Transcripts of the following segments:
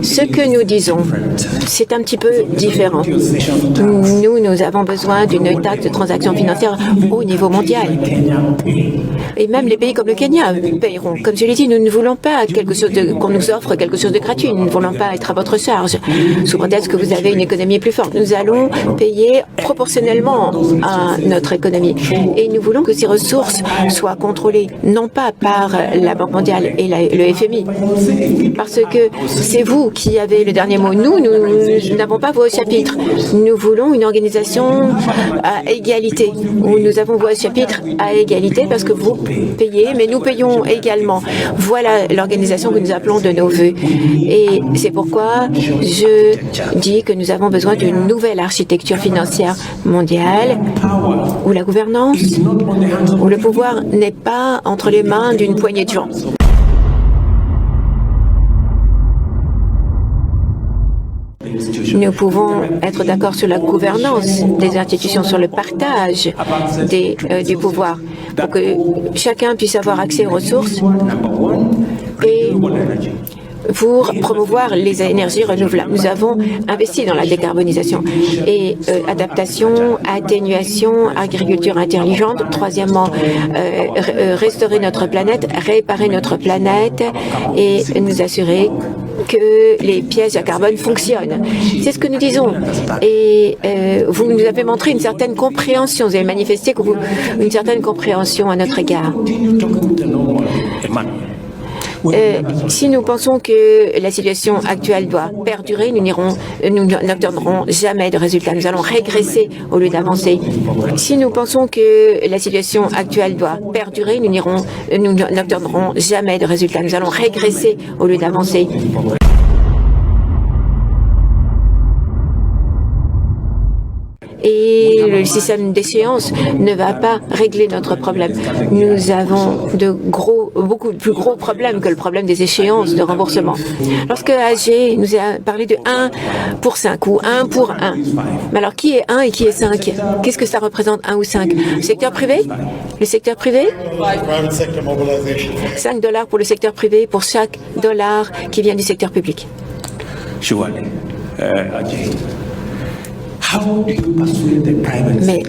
Ce que nous disons, c'est un petit peu différent. Nous avons besoin d'une taxe de transaction financière au niveau mondial. Et même les pays comme le Kenya paieront. Comme je l'ai dit, nous ne voulons pas qu'on nous offre quelque chose de gratuit. Nous ne voulons pas être à votre charge. Sous prétexte que vous avez une économie plus forte, nous allons payer proportionnellement à notre économie. Et nous voulons que ces ressources soient contrôlées, non pas par la Banque mondiale et le FMI. Parce que c'est vous qui avez le dernier mot. Nous n'avons pas voix au chapitre. Nous voulons une organisation à égalité, où nous avons voix au chapitre à égalité parce que vous payez, mais nous payons également. Voilà l'organisation que nous appelons de nos voeux. Et c'est pourquoi je dis que nous avons besoin d'une nouvelle architecture financière mondiale où la gouvernance, où le pouvoir n'est pas entre les mains d'une poignée de gens. Nous pouvons être d'accord sur la gouvernance des institutions, sur le partage du pouvoir, pour que chacun puisse avoir accès aux ressources et pour promouvoir les énergies renouvelables. Nous avons investi dans la décarbonisation et adaptation, atténuation, agriculture intelligente. Troisièmement, restaurer notre planète, réparer notre planète et nous assurer que les pièges à carbone fonctionnent. C'est ce que nous disons. Et vous nous avez montré une certaine compréhension. Vous avez manifesté une certaine compréhension à notre égard. Si nous pensons que la situation actuelle doit perdurer, nous n'obtiendrons jamais de résultats. Nous allons régresser au lieu d'avancer. Si nous pensons que la situation actuelle doit perdurer, nous n'obtiendrons jamais de résultats. Nous allons régresser au lieu d'avancer. Et le système d'échéance ne va pas régler notre problème. Nous avons beaucoup plus gros problèmes que le problème des échéances de remboursement. Lorsque AG nous a parlé de 1 pour 5 ou 1 pour 1, mais alors qui est 1 et qui est 5? Qu'est-ce que ça représente 1 ou 5? Le secteur privé? Le secteur privé? 5 $ pour le secteur privé pour chaque dollar qui vient du secteur public. Mais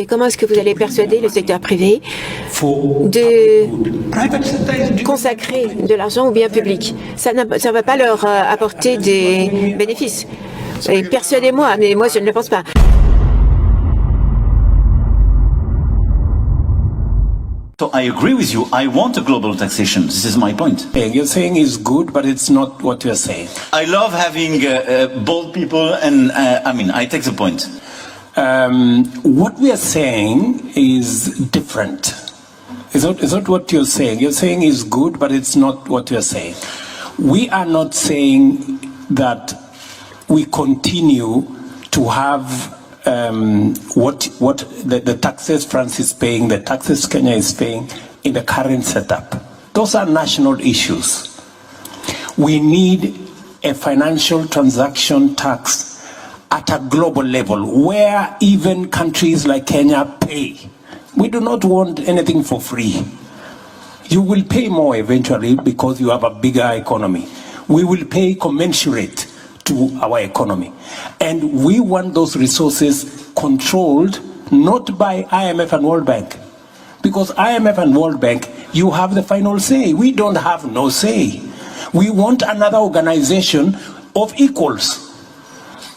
comment est-ce que vous allez persuader le secteur privé de consacrer de l'argent au bien public? Ça ne va pas leur apporter des bénéfices. Persuadez-moi, mais moi je ne le pense pas. So I agree with you. I want a global taxation. This is my point. You're saying it's good, but it's not what you're saying. I love having bold people, and I take the point. What we are saying is different. It's not what you're saying. You're saying it's good, but it's not what you're saying. We are not saying that we continue to have what the taxes France is paying, the taxes Kenya is paying in the current setup. Those are national issues. We need a financial transaction tax at a global level where even countries like Kenya pay. We do not want anything for free. You will pay more eventually because you have a bigger economy. We will pay commensurate to our economy. And we want those resources controlled not by IMF and World Bank. Because IMF and World Bank, you have the final say. We don't have no say. We want another organization of equals,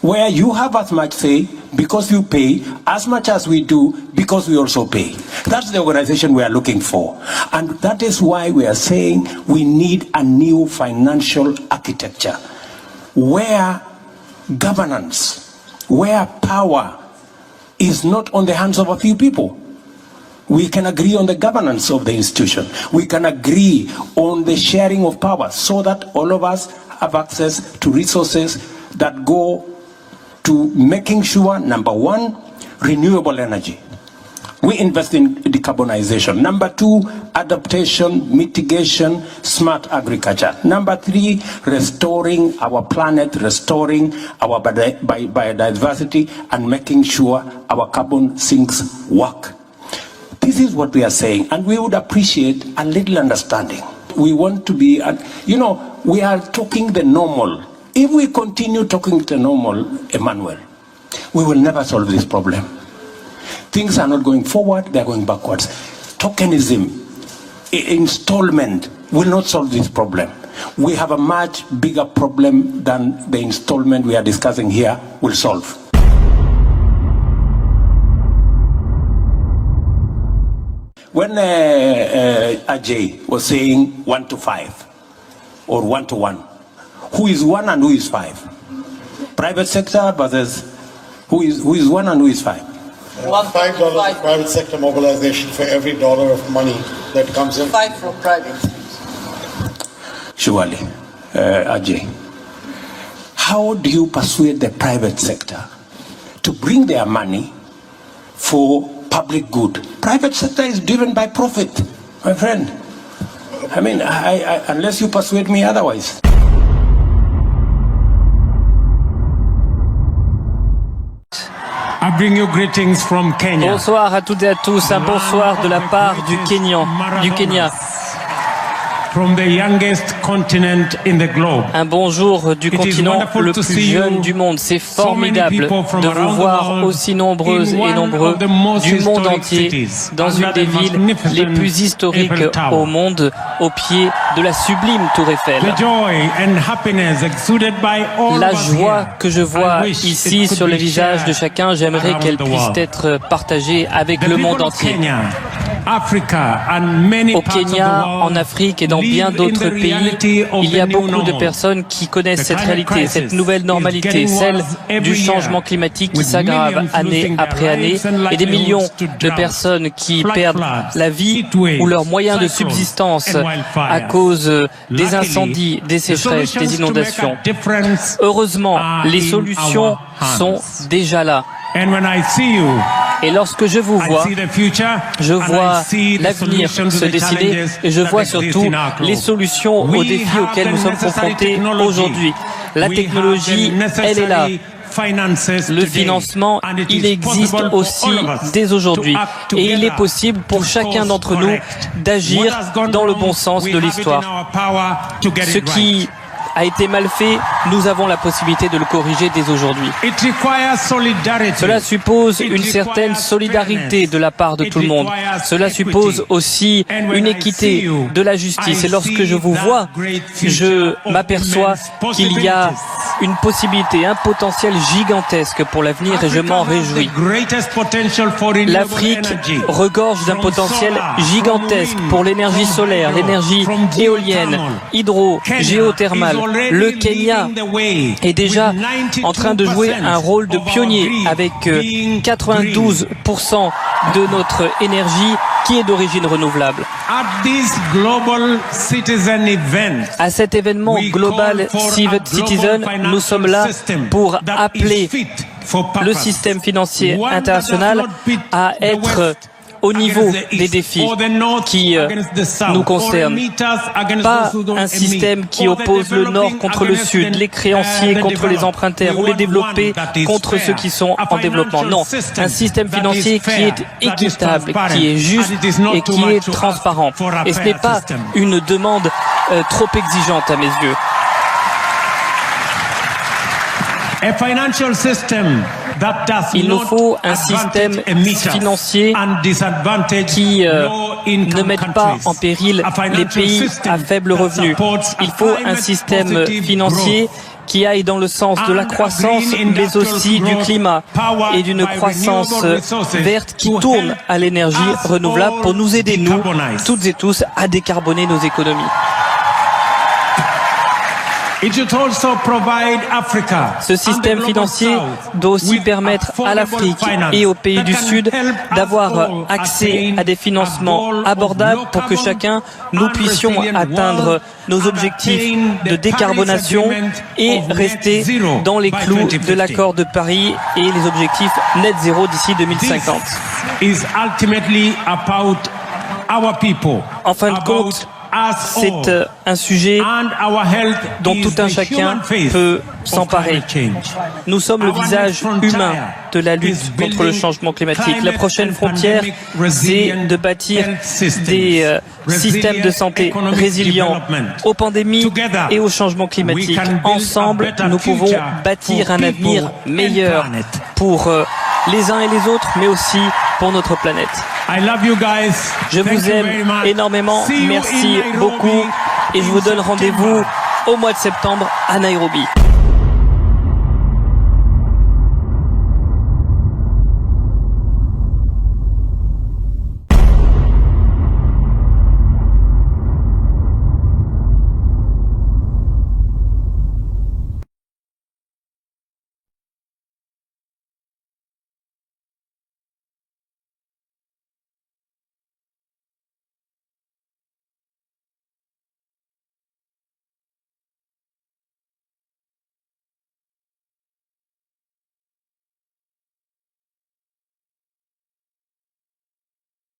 where you have as much say because you pay as much as we do because we also pay. That's the organization we are looking for. And that is why we are saying we need a new financial architecture where governance, where power is not on the hands of a few people. We can agree on the governance of the institution. We can agree on the sharing of power so that all of us have access to resources that go to making sure, number one, renewable energy. We invest in decarbonization. Number two, adaptation, mitigation, smart agriculture. Number three, restoring our planet, restoring our biodiversity, and making sure our carbon sinks work. This is what we are saying, and we would appreciate a little understanding. We want to be, we are talking the normal. If we continue talking the normal, Emmanuel, we will never solve this problem. Things are not going forward, they are going backwards. Tokenism, installment will not solve this problem. We have a much bigger problem than the installment we are discussing here will solve. When Ajay was saying 1 to 5 or 1 to 1, who is 1 and who is 5? Private sector versus who is 1 and who is 5? $5 of private sector mobilization for every dollar of money that comes in. 5 from private. Surely, Ajay, how do you persuade the private sector to bring their money for public good? Private sector is driven by profit, my friend. I mean, unless you persuade me otherwise. I bring you greetings from Kenya. Bonsoir à toutes et à tous, un bonsoir de la part du Kenya. From the youngest continent in the globe. Un bonjour du continent le plus jeune du monde. C'est formidable de vous voir aussi nombreuses et nombreux du monde entier dans une des villes les plus historiques au monde, au pied de la sublime Tour Eiffel. La joie que je vois ici sur le visage de chacun, j'aimerais qu'elle puisse être partagée avec le monde entier. Au Kenya, en Afrique et dans bien d'autres pays, il y a beaucoup de personnes qui connaissent cette réalité, cette nouvelle normalité, celle du changement climatique qui s'aggrave année après année et des millions de personnes qui perdent la vie ou leurs moyens de subsistance à cause des incendies, des sécheresses, des inondations. Heureusement, les solutions sont déjà là. Et lorsque je vous vois, je vois l'avenir se dessiner et je vois surtout les solutions aux défis auxquels nous sommes confrontés aujourd'hui. La technologie, elle est là. Le financement, il existe aussi dès aujourd'hui. Et il est possible pour chacun d'entre nous d'agir dans le bon sens de l'histoire. Ce qui a été mal fait, nous avons la possibilité de le corriger dès aujourd'hui. Cela suppose une certaine solidarité de la part de tout le monde. Cela suppose aussi une équité, de la justice. Et lorsque je vous vois, je m'aperçois qu'il y a une possibilité, un potentiel gigantesque pour l'avenir et je m'en réjouis. L'Afrique regorge d'un potentiel gigantesque pour l'énergie solaire, l'énergie éolienne, hydro, géothermale. Le Kenya est déjà en train de jouer un rôle de pionnier avec 92% de notre énergie qui est d'origine renouvelable. À cet événement Global Citizen, nous sommes là pour appeler le système financier international à être au niveau des défis qui nous concernent. Pas un système qui oppose le Nord contre le Sud, les créanciers contre les emprunteurs ou les développés contre ceux qui sont en développement. Non, un système financier qui est équitable, qui est juste et qui est transparent. Et ce n'est pas une demande trop exigeante à mes yeux. Il nous faut un système financier qui ne mette pas en péril les pays à faible revenu. Il faut un système financier qui aille dans le sens de la croissance, mais aussi du climat et d'une croissance verte qui tourne à l'énergie renouvelable pour nous aider, nous, toutes et tous, à décarboner nos économies. Ce système financier doit aussi permettre à l'Afrique et aux pays du Sud d'avoir accès à des financements abordables pour que chacun, nous puissions atteindre nos objectifs de décarbonation et rester dans les clous de l'accord de Paris et les objectifs net zéro d'ici 2050. En fin de compte, c'est un sujet dont tout un chacun peut s'emparer. Nous sommes le visage humain de la lutte contre le changement climatique. La prochaine frontière, c'est de bâtir des systèmes de santé résilients aux pandémies et au changement climatique. Ensemble, nous pouvons bâtir un avenir meilleur pour les uns et les autres, mais aussi pour notre planète. Je vous aime énormément, merci beaucoup et je vous donne rendez-vous au mois de septembre à Nairobi.